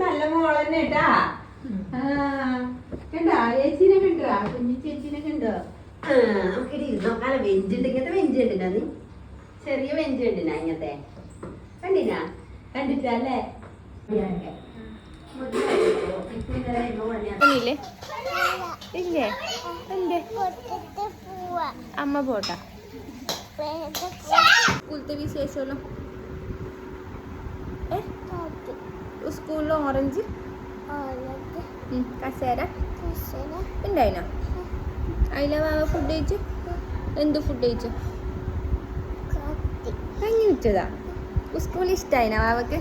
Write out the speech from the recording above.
നല്ല മോളന്നെ കേട്ടാ. കണ്ടാ ചേച്ചീനെ കണ്ടാ, കുഞ്ഞു ചേച്ചീനെ കണ്ടോ? നമുക്ക് ഇരുന്നോക്കാല വെഞ്ചുണ്ട്. ഇങ്ങനത്തെ വെഞ്ച് കണ്ടിനാ നീ? ചെറിയ വെഞ്ച് കണ്ടിനാ ഇങ്ങനത്തെ? കണ്ടിനാ? കണ്ടിട്ടല്ലേ? ഇല്ലേ എന്തേ അമ്മ പോട്ടാ സ്കൂളത്തെ വിശേഷമല്ലോ. സ്കൂളിൽ ഓറഞ്ച് കസേര ഉണ്ടായിനോ? അതിലെ വാവ ഫുഡ് കഴിച്ചു. എന്ത് ഫുഡ് കഴിച്ചു? കഞ്ഞി വിറ്റതാ. സ്കൂളിൽ ഇഷ്ടമായിനാ വാവക്ക്?